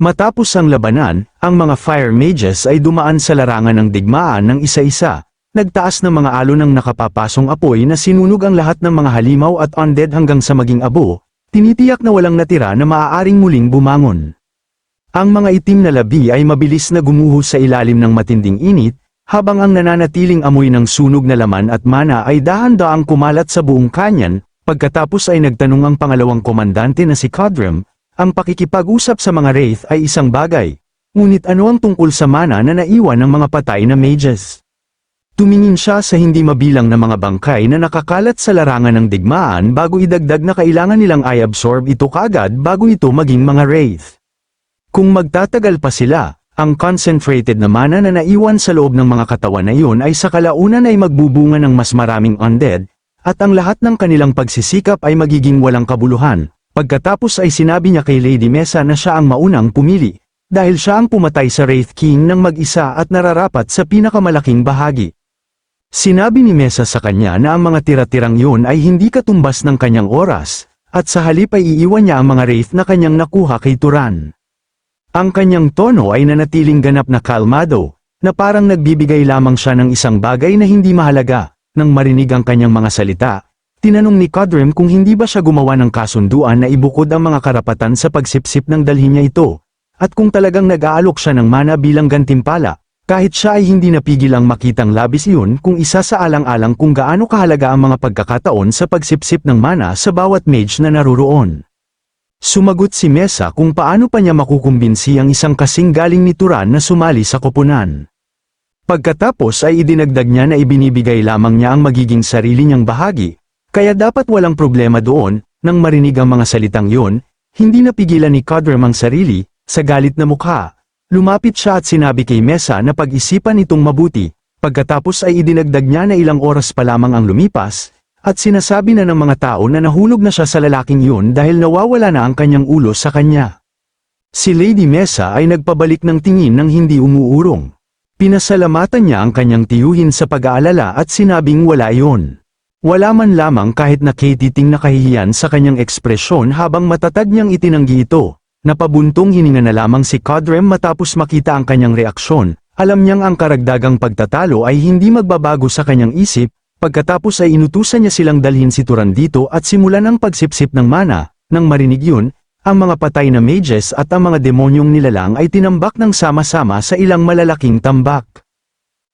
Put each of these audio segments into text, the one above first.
Matapos ang labanan, ang mga fire mages ay dumaan sa larangan ng digmaan ng isa-isa. Nagtaas ng mga alon ng nakapapasong apoy na sinunog ang lahat ng mga halimaw at undead hanggang sa maging abo, tinitiyak na walang natira na maaaring muling bumangon. Ang mga itim na labi ay mabilis na gumuho sa ilalim ng matinding init, habang ang nananatiling amoy ng sunog na laman at mana ay dahan-daang kumalat sa buong kanyan. Pagkatapos ay nagtanong ang pangalawang komandante na si Codrim, ang pakikipag-usap sa mga wraith ay isang bagay. Ngunit ano ang tungkol sa mana na naiwan ng mga patay na mages? Tumingin siya sa hindi mabilang na mga bangkay na nakakalat sa larangan ng digmaan bago idagdag na kailangan nilang i-absorb ito kaagad bago ito maging mga wraith. Kung magtatagal pa sila, ang concentrated na mana na naiwan sa loob ng mga katawan na iyon ay sa kalaunan ay magbubunga ng mas maraming undead, at ang lahat ng kanilang pagsisikap ay magiging walang kabuluhan. Pagkatapos ay sinabi niya kay Lady Mesa na siya ang maunang pumili, dahil siya ang pumatay sa Wraith King ng mag-isa at nararapat sa pinakamalaking bahagi. Sinabi ni Mesa sa kanya na ang mga tira-tirang yun ay hindi katumbas ng kanyang oras, at sa halip ay iiwan niya ang mga Wraith na kanyang nakuha kay Turan. Ang kanyang tono ay nanatiling ganap na kalmado, na parang nagbibigay lamang siya ng isang bagay na hindi mahalaga. Nang marinig ang kanyang mga salita, tinanong ni Codrim kung hindi ba siya gumawa ng kasunduan na ibukod ang mga karapatan sa pagsipsip ng dalhin niya ito, at kung talagang nag-aalok siya ng mana bilang gantimpala, kahit siya ay hindi napigil ang makitang labis iyon kung isa sa alang-alang kung gaano kahalaga ang mga pagkakataon sa pagsipsip ng mana sa bawat mage na naruroon. Sumagot si Mesa kung paano pa niya makukumbinsi ang isang kasing galing ni Turan na sumali sa koponan. Pagkatapos ay idinagdag niya na ibinibigay lamang niya ang magiging sarili niyang bahagi, kaya dapat walang problema doon. Nang marinig ang mga salitang yun, hindi napigilan ni Codrim ang sarili. Sa galit na mukha, lumapit siya at sinabi kay Mesa na pag-isipan itong mabuti. Pagkatapos ay idinagdag niya na ilang oras pa lamang ang lumipas, at sinasabi na ng mga tao na nahulog na siya sa lalaking yun dahil nawawala na ang kanyang ulo sa kanya. Si Lady Mesa ay nagpabalik ng tingin ng hindi umuurong. Pinasalamatan niya ang kanyang tiyuhin sa pag-aalala at sinabing wala iyon. Wala man lamang kahit nakititing na kahihiyan sa kanyang ekspresyon habang matatag niyang itinanggi ito. Napabuntong hininga na lamang si Codrim matapos makita ang kanyang reaksyon. Alam niyang ang karagdagang pagtatalo ay hindi magbabago sa kanyang isip. Pagkatapos ay inutusan niya silang dalhin si Turan dito at simulan ang pagsipsip ng mana. Nang marinig yun, ang mga patay na mages at ang mga demonyong nilalang ay tinambak ng sama-sama sa ilang malalaking tambak.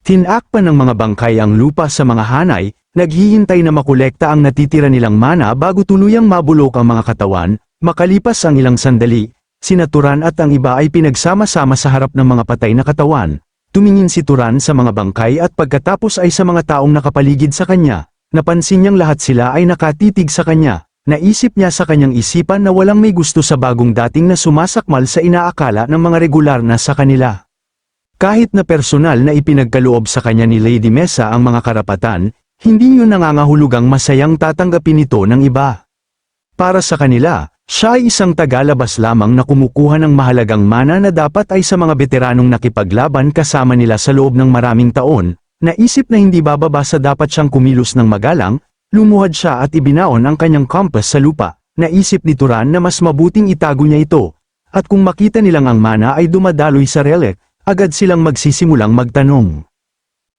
Tinakpan ng mga bangkay ang lupa sa mga hanay, naghihintay na makolekta ang natitira nilang mana bago tuluyang mabulok ang mga katawan. Makalipas ang ilang sandali, sina Turan at ang iba ay pinagsama-sama sa harap ng mga patay na katawan. Tumingin si Turan sa mga bangkay at pagkatapos ay sa mga taong nakapaligid sa kanya. Napansin niyang lahat sila ay nakatitig sa kanya. Naisip niya sa kanyang isipan na walang may gusto sa bagong dating na sumasakmal sa inaakala ng mga regular na sa kanila. Kahit na personal na ipinagkaloob sa kanya ni Lady Mesa ang mga karapatan, hindi yun nangangahulugang masayang tatanggapin ito ng iba. Para sa kanila, siya ay isang tagalabas lamang na kumukuha ng mahalagang mana na dapat ay sa mga veteranong nakipaglaban kasama nila sa loob ng maraming taon. Naisip na hindi bababa sa dapat siyang kumilos ng magalang. Lumuhad siya at ibinaon ang kanyang compass sa lupa. Naisip ni Turan na mas mabuting itago niya ito. At kung makita nilang ang mana ay dumadaloy sa relic, agad silang magsisimulang magtanong.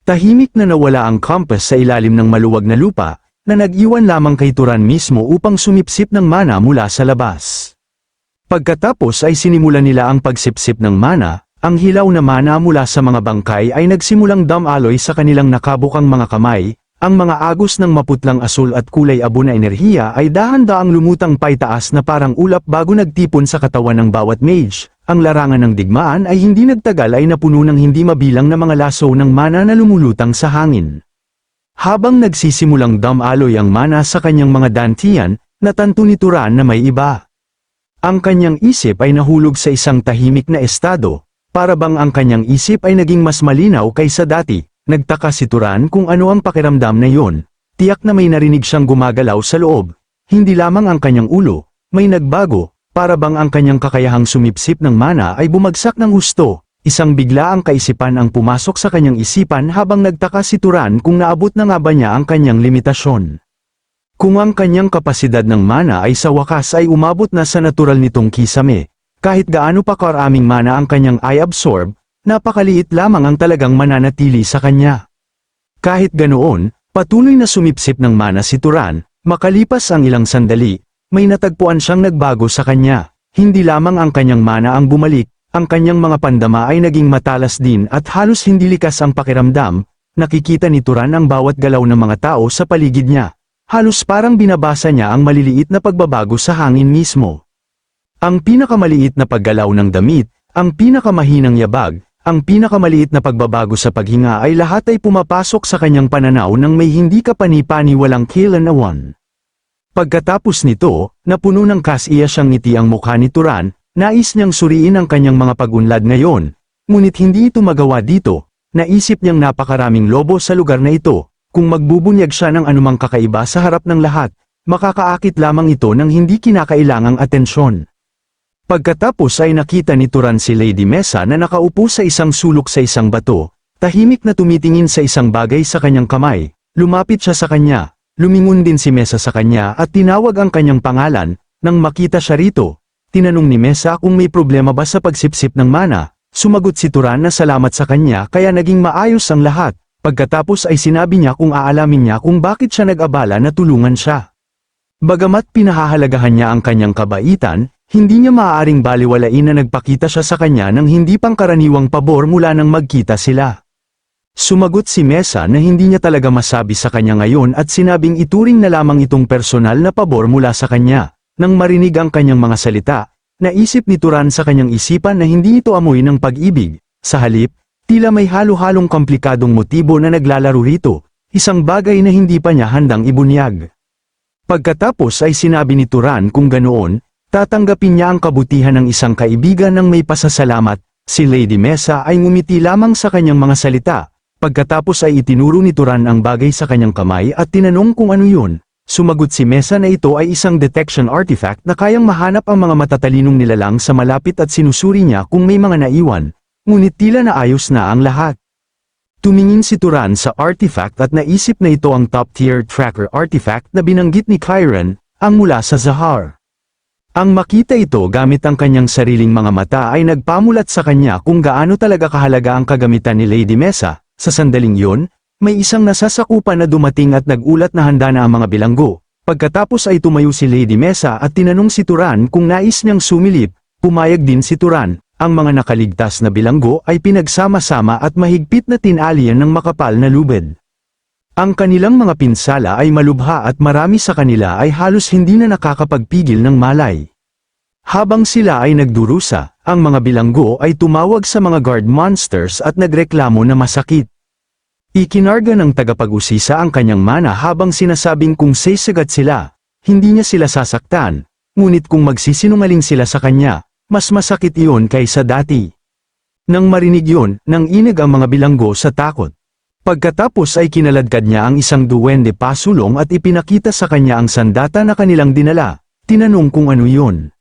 Tahimik na nawala ang compass sa ilalim ng maluwag na lupa, na nag-iwan lamang kay Turan mismo upang sumipsip ng mana mula sa labas. Pagkatapos ay sinimulan nila ang pagsipsip ng mana, ang hilaw na mana mula sa mga bangkay ay nagsimulang dumaloy sa kanilang nakabukang mga kamay. Ang mga agos ng maputlang asul at kulay abo na enerhiya ay dahan-daang lumutang paitaas na parang ulap bago nagtipon sa katawan ng bawat mage. Ang larangan ng digmaan ay hindi nagtagal ay napuno ng hindi mabilang na mga laso ng mana na lumulutang sa hangin. Habang nagsisimulang dumaloy ang mana sa kanyang mga dantian, natanto ni Turan na may iba. Ang kanyang isip ay nahulog sa isang tahimik na estado, para bang ang kanyang isip ay naging mas malinaw kaysa dati. Nagtaka si Turan kung ano ang pakiramdam na yon. Tiyak na may narinig siyang gumagalaw sa loob. Hindi lamang ang kanyang ulo, may nagbago, para bang ang kanyang kakayahang sumipsip ng mana ay bumagsak ng husto. Isang biglaang kaisipan ang pumasok sa kanyang isipan habang nagtaka si Turan kung naabot na nga ba niya ang kanyang limitasyon. Kung ang kanyang kapasidad ng mana ay sa wakas ay umabot na sa natural nitong kisame, kahit gaano pa karaming mana ang kanyang i-absorb, napakaliit lamang ang talagang mananatili sa kanya. Kahit ganoon, patuloy na sumipsip ng mana si Turan, makalipas ang ilang sandali, may natagpuan siyang nagbago sa kanya. Hindi lamang ang kanyang mana ang bumalik, ang kanyang mga pandama ay naging matalas din at halos hindi likas ang pakiramdam. Nakikita ni Turan ang bawat galaw ng mga tao sa paligid niya. Halos parang binabasa niya ang maliliit na pagbabago sa hangin mismo. Ang pinakamaliit na paggalaw ng damit, ang pinakamahinang yabag, ang pinakamaliit na pagbabago sa paghinga ay lahat ay pumapasok sa kanyang pananaw ng may hindi kapani-paniwalang kailanman. Pagkatapos nito, napuno ng kasiya siyang ngiti ang mukha ni Turan, nais niyang suriin ang kanyang mga pag-unlad ngayon, ngunit hindi ito magawa dito, naisip niyang napakaraming lobo sa lugar na ito, kung magbubunyag siya ng anumang kakaiba sa harap ng lahat, makakaakit lamang ito ng hindi kinakailangang atensyon. Pagkatapos ay nakita ni Turan si Lady Mesa na nakaupo sa isang sulok sa isang bato, tahimik na tumitingin sa isang bagay sa kanyang kamay. Lumapit siya sa kanya, lumingon din si Mesa sa kanya at tinawag ang kanyang pangalan. Nang makita siya rito, tinanong ni Mesa kung may problema ba sa pagsipsip ng mana. Sumagot si Turan na salamat sa kanya kaya naging maayos ang lahat. Pagkatapos ay sinabi niya kung aalamin niya kung bakit siya nag-abala na tulungan siya. Bagamat pinahahalagahan niya ang kanyang kabaitan, hindi niya maaaring baliwalain na nagpakita siya sa kanya ng hindi pangkaraniwang pabor mula nang magkita sila. Sumagot si Mesa na hindi niya talaga masabi sa kanya ngayon at sinabing ituring na lamang itong personal na pabor mula sa kanya. Nang marinig ang kanyang mga salita, naisip ni Turan sa kanyang isipan na hindi ito amoy ng pag-ibig. Sa halip, tila may halo-halong komplikadong motibo na naglalaro rito, isang bagay na hindi pa niya handang ibunyag. Pagkatapos ay sinabi ni Turan kung ganoon, tatanggapin niya ang kabutihan ng isang kaibigan ng may pasasalamat. Si Lady Mesa ay ngumiti lamang sa kanyang mga salita. Pagkatapos ay itinuro ni Turan ang bagay sa kanyang kamay at tinanong kung ano yun. Sumagot si Mesa na ito ay isang detection artifact na kayang mahanap ang mga matatalinong nilalang sa malapit at sinusuri niya kung may mga naiwan. Ngunit tila naayos na ang lahat. Tumingin si Turan sa artifact at naisip na ito ang top-tier tracker artifact na binanggit ni Chiron, ang mula sa Zahar. Ang makita ito gamit ang kanyang sariling mga mata ay nagpamulat sa kanya kung gaano talaga kahalaga ang kagamitan ni Lady Mesa. Sa sandaling yun, may isang nasasakupan na dumating at nagulat na handa na ang mga bilanggo. Pagkatapos ay tumayo si Lady Mesa at tinanong si Turan kung nais niyang sumilip, pumayag din si Turan. Ang mga nakaligtas na bilanggo ay pinagsama-sama at mahigpit na tinalian ng makapal na lubid. Ang kanilang mga pinsala ay malubha at marami sa kanila ay halos hindi na nakakapagpigil ng malay. Habang sila ay nagdurusa, ang mga bilanggo ay tumawag sa mga guard monsters at nagreklamo na masakit. Ikinarga ng tagapag-usisa ang kanyang mana habang sinasabing kung sasagat sila, hindi niya sila sasaktan, ngunit kung magsisinungaling sila sa kanya, mas masakit iyon kaysa dati. Nang marinig yun, nanginig ang mga bilanggo sa takot. Pagkatapos ay kinaladkad niya ang isang duwende pasulong at ipinakita sa kanya ang sandata na kanilang dinala. Tinanong kung ano yun.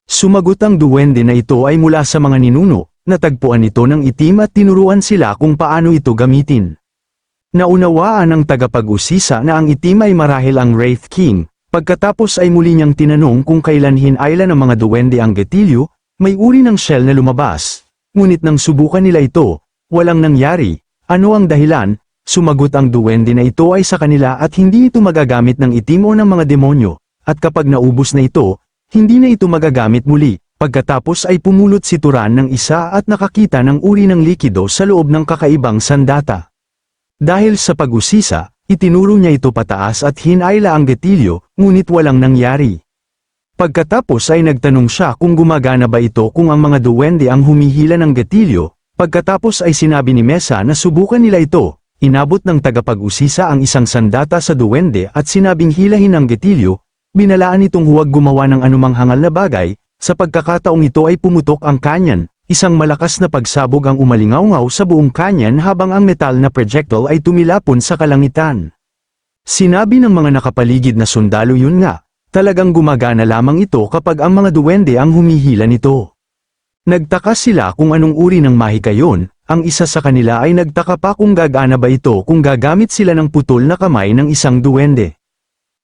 Sumagot ang duwende na ito ay mula sa mga ninuno, natagpuan ito ng itim at tinuruan sila kung paano ito gamitin. Naunawaan ng tagapag-usisa na ang itim ay marahil ang Wraith King. Pagkatapos ay muli niyang tinanong kung kailan hinailan ng mga duwende ang getilyo, may uri ng shell na lumabas. Ngunit nang subukan nila ito, walang nangyari. Ano ang dahilan? Sumagot ang duwende na ito ay sa kanila at hindi ito magagamit ng itim o ng mga demonyo, at kapag naubos na ito, hindi na ito magagamit muli. Pagkatapos ay pumulot si Turan ng isa at nakakita ng uri ng likido sa loob ng kakaibang sandata. Dahil sa pag-usisa, itinuro niya ito pataas at hinayla ang getilyo, ngunit walang nangyari. Pagkatapos ay nagtanong siya kung gumagana ba ito kung ang mga duwende ang humihila ng getilyo. Pagkatapos ay sinabi ni Mesa na subukan nila ito. Inabot ng tagapag-usisa ang isang sandata sa duwende at sinabing hilahin ang getilyo. Binalaan itong huwag gumawa ng anumang hangal na bagay. Sa pagkakataong ito ay pumutok ang kanyan. Isang malakas na pagsabog ang umalingaw-ngaw sa buong kanyan habang ang metal na projectile ay tumilapon sa kalangitan. Sinabi ng mga nakapaligid na sundalo yun nga, talagang gumagana lamang ito kapag ang mga duwende ang humihila nito. Nagtaka sila kung anong uri ng mahika yun, ang isa sa kanila ay nagtaka pa kung gagana ba ito kung gagamit sila ng putol na kamay ng isang duwende.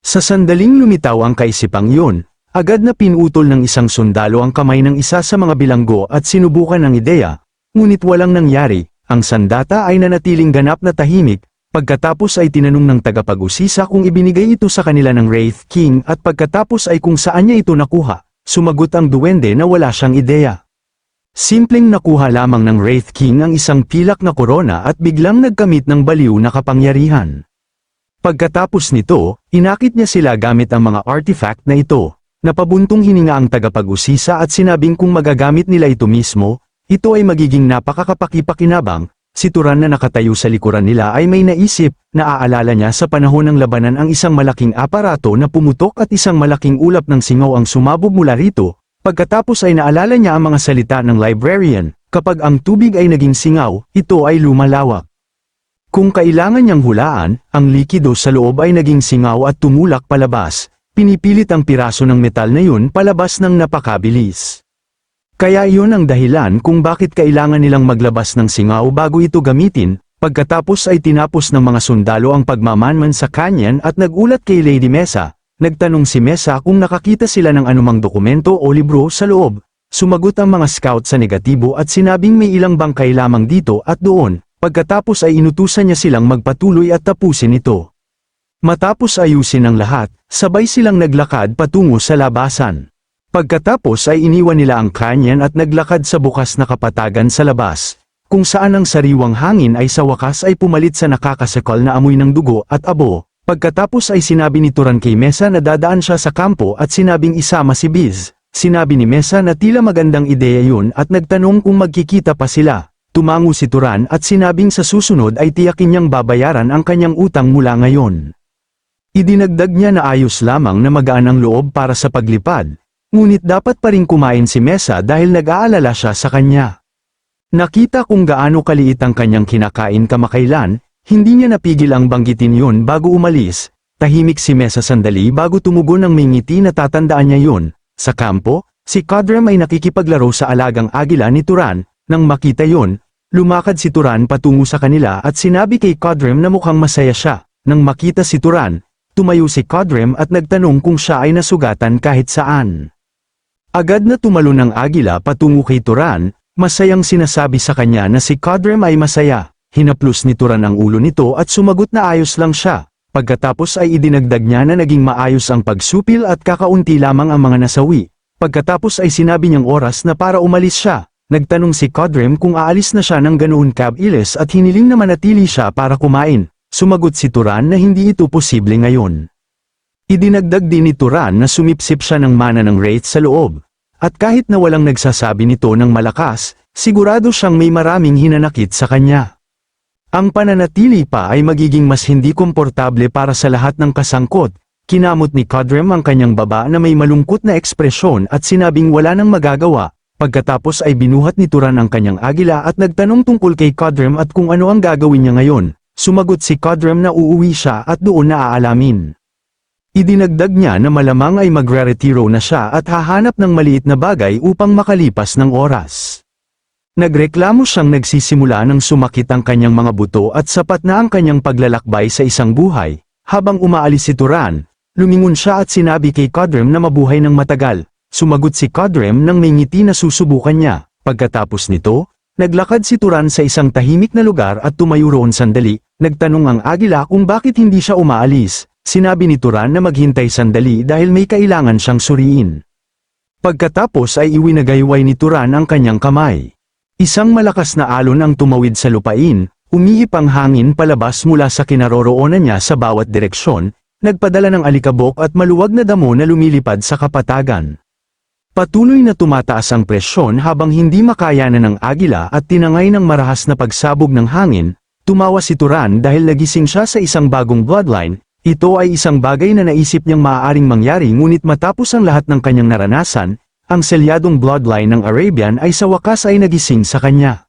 Sa sandaling lumitaw ang kaisipang yun, Agad na pinutol ng isang sundalo ang kamay ng isa sa mga bilanggo at sinubukan ang ideya, ngunit walang nangyari, ang sandata ay nanatiling ganap na tahimik, pagkatapos ay tinanong ng tagapag-usisa kung ibinigay ito sa kanila ng Wraith King at pagkatapos ay kung saan niya ito nakuha, sumagot ang duwende na wala siyang ideya. Simpleng nakuha lamang ng Wraith King ang isang pilak na korona at biglang nagkamit ng baliw na kapangyarihan. Pagkatapos nito, inakit niya sila gamit ang mga artifact na ito. Napabuntong hininga ang tagapag-usisa at sinabing kung magagamit nila ito mismo, ito ay magiging napakakapakipakinabang. Si Turan na nakatayo sa likuran nila ay may naisip, naaalala niya sa panahon ng labanan ang isang malaking aparato na pumutok at isang malaking ulap ng singaw ang sumabog mula rito. Pagkatapos ay naalala niya ang mga salita ng librarian, kapag ang tubig ay naging singaw, ito ay lumalawak. Kung kailangan niyang hulaan, ang likido sa loob ay naging singaw at tumulak palabas. Pinipilit ang piraso ng metal na yun palabas ng napakabilis. Kaya iyon ang dahilan kung bakit kailangan nilang maglabas ng singaw bago ito gamitin. Pagkatapos ay tinapos ng mga sundalo ang pagmamanman sa kanyan at nagulat kay Lady Mesa. Nagtanong si Mesa kung nakakita sila ng anumang dokumento o libro sa loob. Sumagot ang mga scout sa negatibo at sinabing may ilang bangkay lamang dito at doon. Pagkatapos ay inutusan niya silang magpatuloy at tapusin ito. Matapos ayusin ang lahat, sabay silang naglakad patungo sa labasan. Pagkatapos ay iniwan nila ang kanyan at naglakad sa bukas na kapatagan sa labas, kung saan ang sariwang hangin ay sa wakas ay pumalit sa nakakasakal na amoy ng dugo at abo. Pagkatapos ay sinabi ni Turan kay Mesa na dadaan siya sa kampo at sinabing isama si Biz. Sinabi ni Mesa na tila magandang ideya yun at nagtanong kung magkikita pa sila. Tumango si Turan at sinabing sa susunod ay tiyakin niyang babayaran ang kanyang utang mula ngayon. Idinagdag niya na ayos lamang na magaan ang loob para sa paglipad, ngunit dapat pa rin kumain si Mesa dahil nag-aalala siya sa kanya. Nakita kung gaano kaliit ang kanyang kinakain kamakailan, hindi niya napigil ang banggitin yun bago umalis. Tahimik si Mesa sandali bago tumugon ng may ngiti na tatandaan niya yun. Sa kampo, si Codrem ay nakikipaglaro sa alagang agila ni Turan. Nang makita yun, lumakad si Turan patungo sa kanila at sinabi kay Codrem na mukhang masaya siya. Nang makita si Turan, tumayo si Codrem at nagtanong kung siya ay nasugatan kahit saan. Agad na tumalon ang agila patungo kay Turan, masayang sinasabi sa kanya na si Codrem ay masaya. Hinaplos ni Turan ang ulo nito at sumagot na ayos lang siya. Pagkatapos ay idinagdag niya na naging maayos ang pagsupil at kakaunti lamang ang mga nasawi. Pagkatapos ay sinabi niyang oras na para umalis siya. Nagtanong si Codrem kung aalis na siya ng ganoon kabilis at hiniling na manatili siya para kumain. Sumagot si Turan na hindi ito posible ngayon. Idinagdag din ni Turan na sumipsip siya ng mana ng Wraith sa loob. At kahit na walang nagsasabi nito ng malakas, sigurado siyang may maraming hinanakit sa kanya. Ang pananatili pa ay magiging mas hindi komportable para sa lahat ng kasangkot. Kinamot ni Codrem ang kanyang baba na may malungkot na ekspresyon at sinabing wala nang magagawa. Pagkatapos ay binuhat ni Turan ang kanyang agila at nagtanong tungkol kay Codrem at kung ano ang gagawin niya ngayon. Sumagot si Codrem na uuwi siya at doon na aalamin. Idinagdag niya na malamang ay magre-retiro na siya at hahanap ng maliit na bagay upang makalipas ng oras. Nagreklamo siyang nagsisimula ng sumakit ang kanyang mga buto at sapat na ang kanyang paglalakbay sa isang buhay. Habang umaalis si Turan, lumingon siya at sinabi kay Codrem na mabuhay ng matagal. Sumagot si Codrem nang may ngiti na susubukan niya. Pagkatapos nito, naglakad si Turan sa isang tahimik na lugar at tumayo roon sandali. Nagtanong ang agila kung bakit hindi siya umaalis. Sinabi ni Turan na maghintay sandali dahil may kailangan siyang suriin. Pagkatapos ay iwinagayway ni Turan ang kanyang kamay. Isang malakas na alon ang tumawid sa lupain, umihip ang hangin palabas mula sa kinaroroonan niya sa bawat direksyon, nagpadala ng alikabok at maluwag na damo na lumilipad sa kapatagan. Patuloy na tumataas ang presyon habang hindi makayanan ng agila at tinangay ng marahas na pagsabog ng hangin. Tumawa si Turan dahil nagising siya sa isang bagong bloodline. Ito ay isang bagay na naisip niyang maaaring mangyari ngunit matapos ang lahat ng kanyang naranasan, ang selyadong bloodline ng Arabian ay sa wakas ay nagising sa kanya.